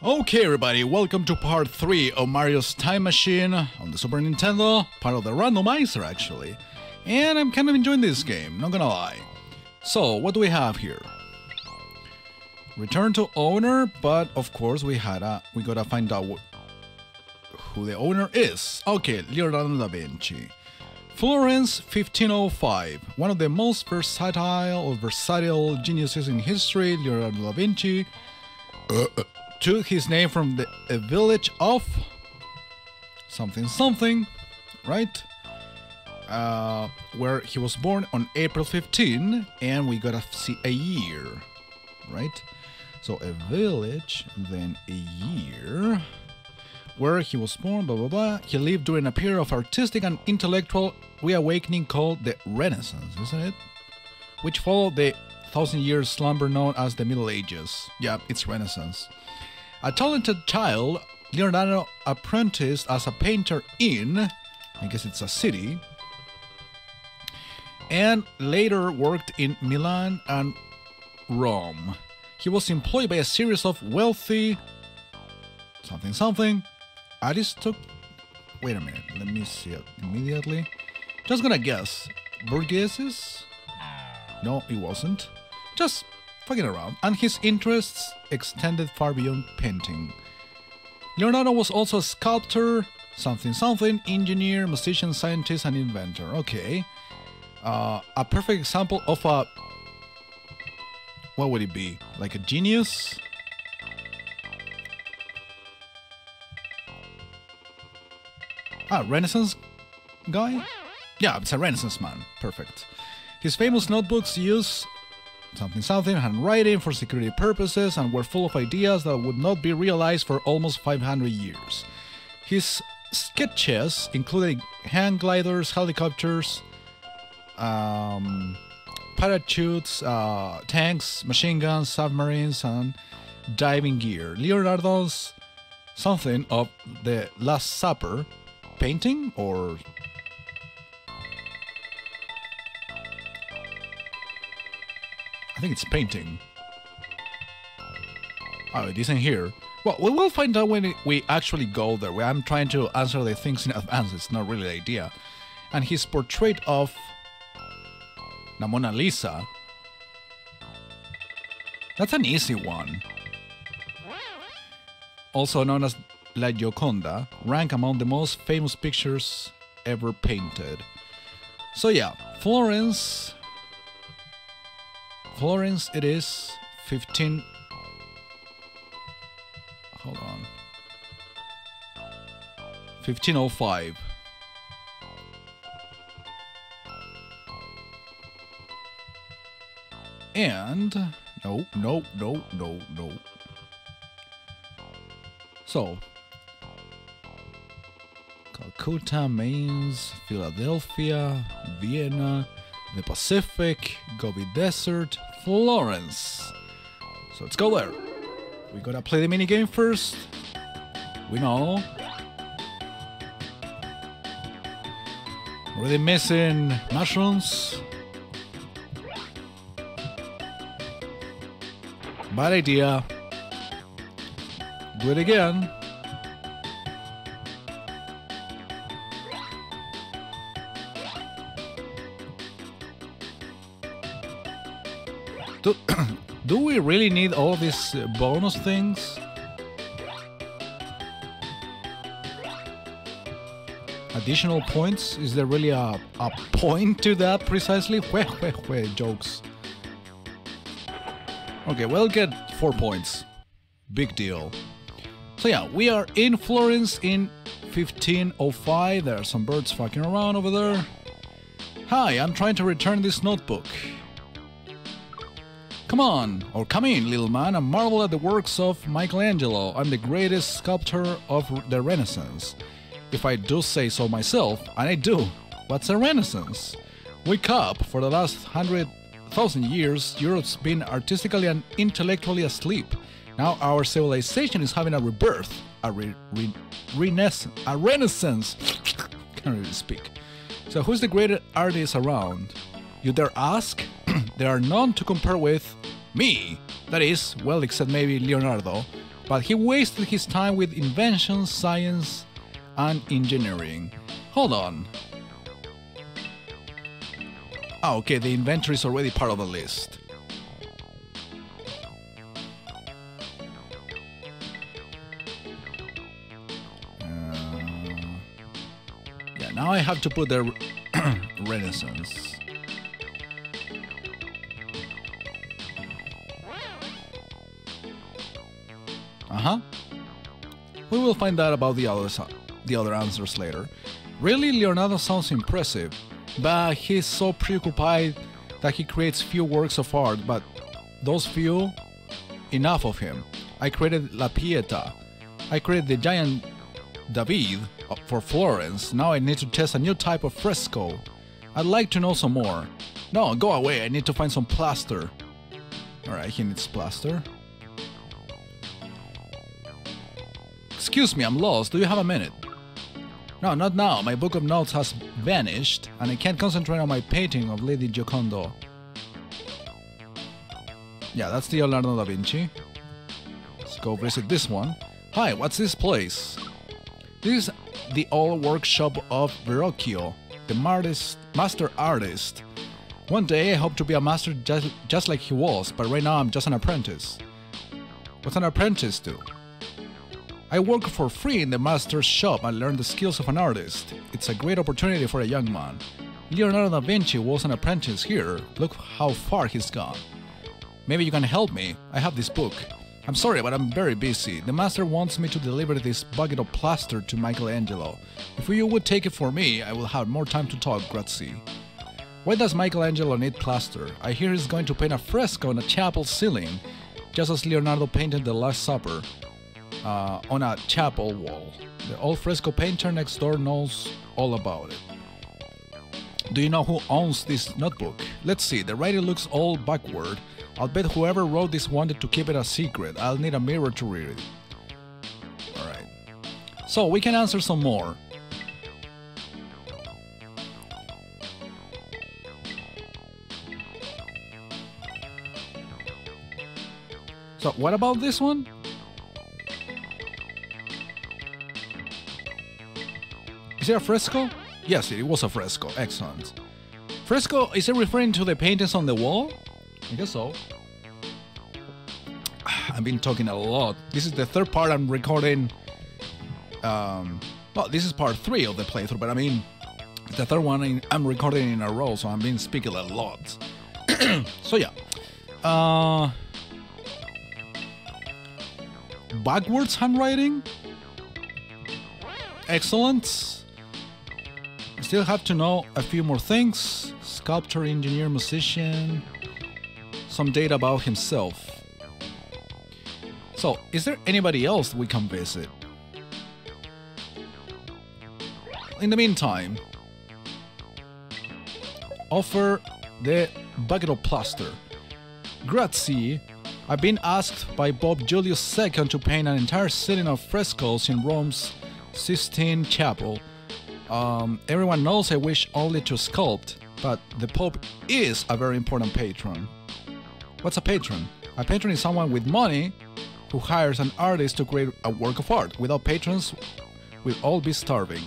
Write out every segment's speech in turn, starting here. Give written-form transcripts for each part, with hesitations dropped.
Okay everybody, welcome to part 3 of Mario's Time Machine on the Super Nintendo, part of the Randomizer actually. And I'm kind of enjoying this game, not gonna lie. So, what do we have here? Return to owner, but of course we gotta find out who the owner is. Okay, Leonardo da Vinci. Florence 1505, one of the most versatile geniuses in history, Leonardo da Vinci took his name from a village of something, right? Where he was born on April 15, and we gotta see a year, right? So a village, then a year, where he was born, blah blah blah. He lived during a period of artistic and intellectual reawakening called the Renaissance, isn't it? Which followed the 1,000-year slumber known as the Middle Ages. Yeah, it's Renaissance. A talented child, Leonardo apprenticed as a painter in, I guess it's a city, and later worked in Milan and Rome. He was employed by a series of wealthy wait a minute, let me see it immediately. Just gonna guess, Borgheses? No, it wasn't. Just fucking around. And his interests extended far beyond painting. Leonardo was also a sculptor, engineer, musician, scientist, and inventor. Okay. A perfect example of a... what would it be? Like a genius? Renaissance guy? Yeah, it's a Renaissance man. Perfect. His famous notebooks use handwriting for security purposes and were full of ideas that would not be realized for almost 500 years. His sketches included hand gliders, helicopters, parachutes, tanks, machine guns, submarines, and diving gear. Leonardo's something of the Last Supper painting, or I think it's painting. Oh, it isn't here. Well, we will find out when we actually go there. I'm trying to answer the things in advance. It's not really the idea. And his portrait of the Mona Lisa. That's an easy one. Also known as La Gioconda, rank among the most famous pictures ever painted. So yeah, Florence it is 15... hold on. 1505. And... no. So... Calcutta, Mainz, Philadelphia, Vienna, the Pacific, Gobi Desert, Florence. So let's go there. We gotta play the minigame first. We know. Already missing mushrooms. Bad idea. Do it again. Do we really need all these bonus things? Additional points? Is there really a point to that precisely? Jokes. Okay, we'll get 4 points. Big deal. So yeah, we are in Florence in 1505. There are some birds fucking around over there. Hi, I'm trying to return this notebook. Come on, or come in, little man, and marvel at the works of Michelangelo. I'm the greatest sculptor of the Renaissance. If I do say so myself, and I do. What's a Renaissance? Wake up, for the last 100,000 years, Europe's been artistically and intellectually asleep. Now our civilization is having a rebirth, a renaissance. Can't really speak. So who's the greatest artist around? You dare ask? There are none to compare with me. That is, well, except maybe Leonardo. but he wasted his time with invention, science, and engineering. Hold on. Ah, okay, the inventor is already part of the list. Yeah, now I have to put the Renaissance. We will find out about the other answers later. Really, Leonardo sounds impressive, but he's so preoccupied that he creates few works of art, but those few, enough of him. I created La Pieta. I created the giant David for Florence. Now I need to test a new type of fresco. I'd like to know some more. No, go away, I need to find some plaster. Alright, he needs plaster. Excuse me, I'm lost. Do you have a minute? No, not now. My book of notes has vanished, and I can't concentrate on my painting of Lady Gioconda. Yeah, that's the Leonardo da Vinci. Let's go visit this one. Hi, what's this place? This is the old workshop of Verrocchio, the master artist. One day I hope to be a master just like he was, but right now I'm just an apprentice. What's an apprentice do? I work for free in the master's shop and learn the skills of an artist. It's a great opportunity for a young man. Leonardo da Vinci was an apprentice here. Look how far he's gone. Maybe you can help me. I have this book. I'm sorry, but I'm very busy. The master wants me to deliver this bucket of plaster to Michelangelo. If you would take it for me, I will have more time to talk, grazie. Why does Michelangelo need plaster? I hear he's going to paint a fresco on a chapel ceiling, just as Leonardo painted the Last Supper. On a chapel wall. The old fresco painter next door knows all about it. Do you know who owns this notebook? Let's see, the writing looks all backward. I'll bet whoever wrote this wanted to keep it a secret. I'll need a mirror to read it. Alright. So, we can answer some more. So, what about this one? Is it a fresco? Yes, it was a fresco. Excellent. Fresco, is it referring to the paintings on the wall? I guess so. I've been talking a lot. This is the third part I'm recording. Well, this is part 3 of the playthrough, but I mean, the third one I'm recording in a row, so I've been speaking a lot. So yeah. Backwards handwriting? Excellent. Still have to know a few more things. Sculptor, engineer, musician. Some data about himself. So, is there anybody else we can visit? In the meantime, offer the bucket of plaster. Grazie. I've been asked by Pope Julius II to paint an entire ceiling of frescoes in Rome's Sistine Chapel. Everyone knows I wish only to sculpt, but the Pope is a very important patron. What's a patron? A patron is someone with money who hires an artist to create a work of art. Without patrons, we'll all be starving.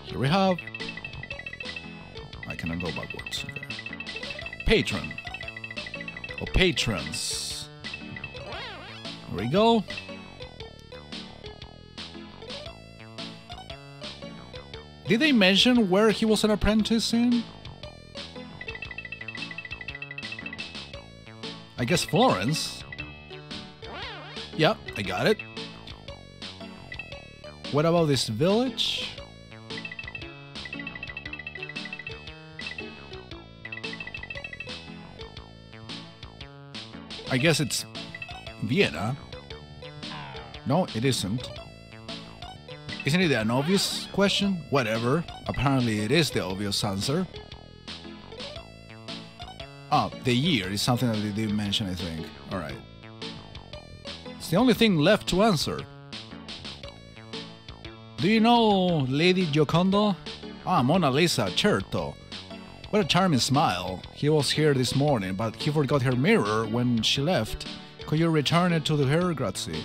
Here we have... I cannot go backwards. Okay. Patron. Or patrons. Here we go. Did they mention where he was an apprentice in? I guess Florence. Yep, I got it. What about this village? I guess it's Vienna. No, it isn't. Isn't it an obvious question? Whatever. Apparently it is the obvious answer. Ah, the year is something that they didn't mention, I think. Alright. It's the only thing left to answer. Do you know Lady Gioconda? Ah, Mona Lisa, certo. What a charming smile. He was here this morning, but he forgot her mirror when she left. Could you return it to the her? Grazie.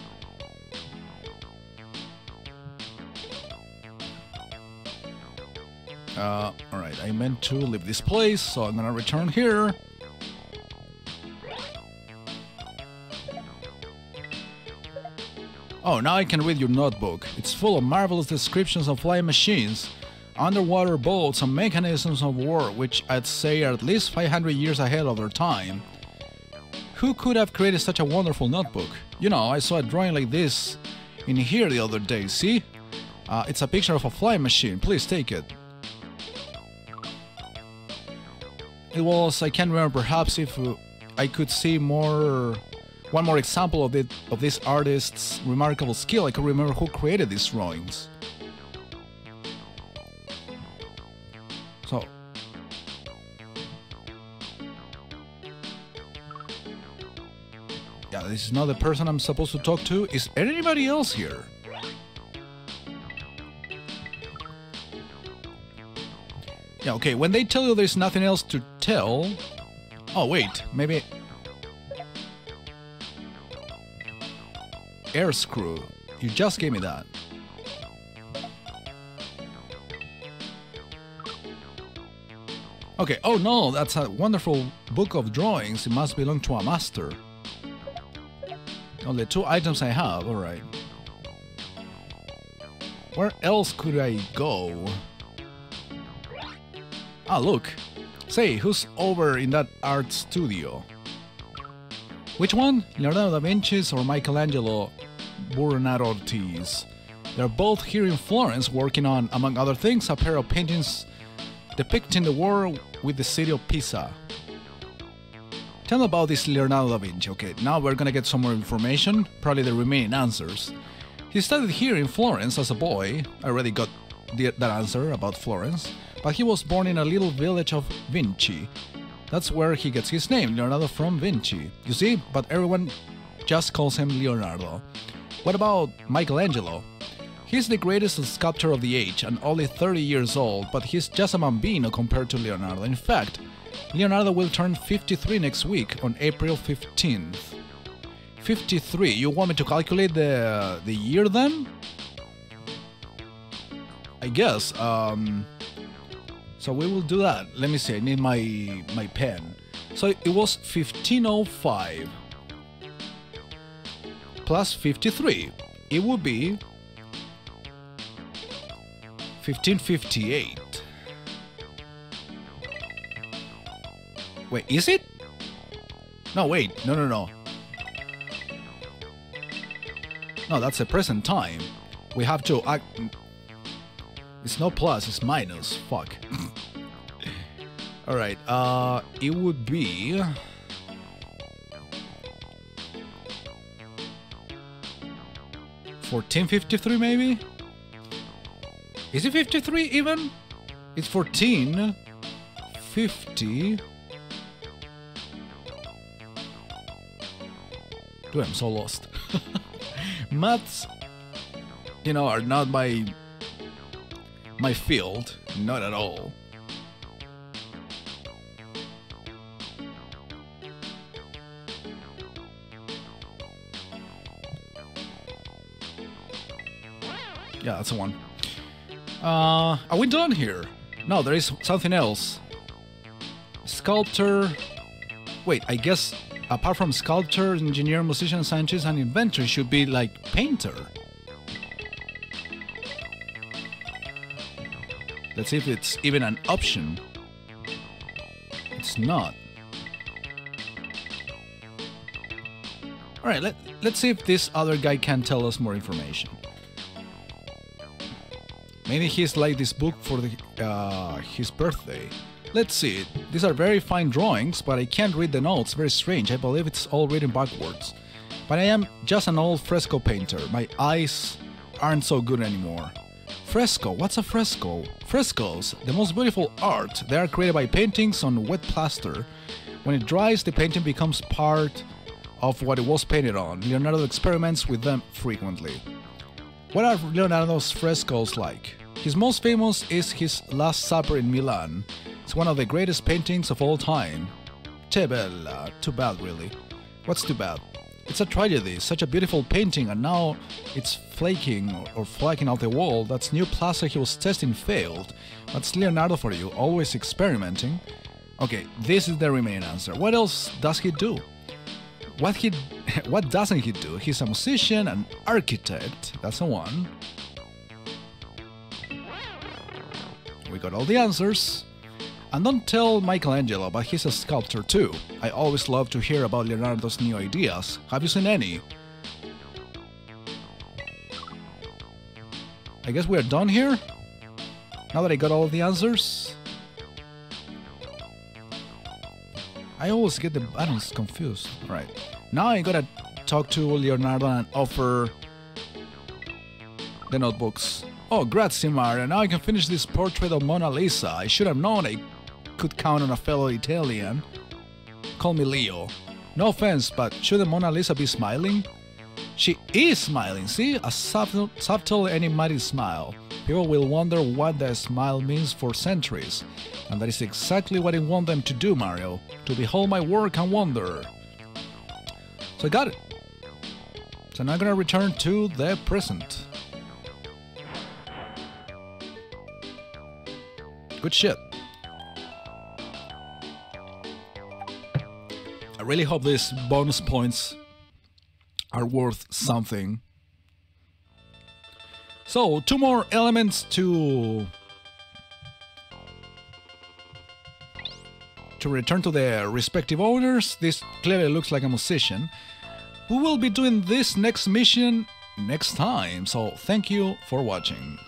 Alright, I meant to leave this place, so I'm gonna return here. Oh, now I can read your notebook. It's full of marvelous descriptions of flying machines, underwater boats, and mechanisms of war, which I'd say are at least 500 years ahead of their time. Who could have created such a wonderful notebook? You know, I saw a drawing like this in here the other day, see? It's a picture of a flying machine. Please take it. It was, I can't remember, perhaps if I could see one more example of this artist's remarkable skill, I could remember who created these drawings. So, yeah, this is not the person I'm supposed to talk to. Is anybody else here? Yeah, okay, when they tell you there's nothing else to tell... Oh, wait, maybe... Air screw. You just gave me that. Okay, oh no, that's a wonderful book of drawings. It must belong to a master. Only 2 items I have, alright. Where else could I go? Ah, look. Say, who's over in that art studio? Which one? Leonardo da Vinci's or Michelangelo Buonarroti's? They're both here in Florence working on, among other things, a pair of paintings depicting the war with the city of Pisa. Tell me about this Leonardo da Vinci. Okay, now we're gonna get some more information, probably the remaining answers. He studied here in Florence as a boy. I already got that answer about Florence. But he was born in a little village of Vinci. That's where he gets his name, Leonardo from Vinci. You see? But everyone just calls him Leonardo. What about Michelangelo? He's the greatest sculptor of the age and only 30 years old, but he's just a bambino compared to Leonardo. In fact, Leonardo will turn 53 next week on April 15th. 53. You want me to calculate the year then? I guess. So we will do that. Let me see, I need my pen. So it was 1505 plus 53. It would be 1558. Wait, is it? No, wait, no. No, that's the present time. We have to act... It's not plus, it's minus. Fuck. Alright, it would be... 1453 maybe? Is it 53 even? It's 1450. Dude, I'm so lost. Maths, you know, are not my field, not at all. Yeah, that's the one. Are we done here? No, there is something else. Sculptor. Wait, I guess apart from sculptor, engineer, musician, scientist, and inventor, should be like painter. Let's see if it's even an option. It's not. Alright, let's see if this other guy can tell us more information. Maybe he's like this book for his birthday. Let's see. These are very fine drawings, but I can't read the notes. Very strange. I believe it's all written backwards. But I am just an old fresco painter. My eyes aren't so good anymore. Fresco? What's a fresco? Frescoes, the most beautiful art. They are created by paintings on wet plaster. When it dries, the painting becomes part of what it was painted on. Leonardo experiments with them frequently. What are Leonardo's frescoes like? His most famous is his Last Supper in Milan. It's one of the greatest paintings of all time. Che bella. Too bad, really. What's too bad? It's a tragedy, such a beautiful painting, and now it's flaking or flaking out the wall. That's new plaster he was testing failed. That's Leonardo for you, always experimenting. Okay, this is the remaining answer. What else does he do? What doesn't he do? He's a musician, an architect. That's a one. We got all the answers. And don't tell Michelangelo, but he's a sculptor too. I always love to hear about Leonardo's new ideas. Have you seen any? I guess we're done here? Now that I got all of the answers? I always get the buttons confused. Alright. Now I gotta talk to Leonardo and offer the notebooks. Oh, grazie Mario, now I can finish this portrait of Mona Lisa. I should have known I could count on a fellow Italian. Call me Leo. No offense, but should the Mona Lisa be smiling? She is smiling, see? A subtle enigmatic smile. People will wonder what that smile means for centuries. And that is exactly what I want them to do, Mario. To behold my work and wonder. So I got it. So now I'm gonna return to the present. Good shit. I really hope these bonus points are worth something. So, 2 more elements to return to their respective owners. This clearly looks like a musician. We will be doing this next mission next time, so thank you for watching.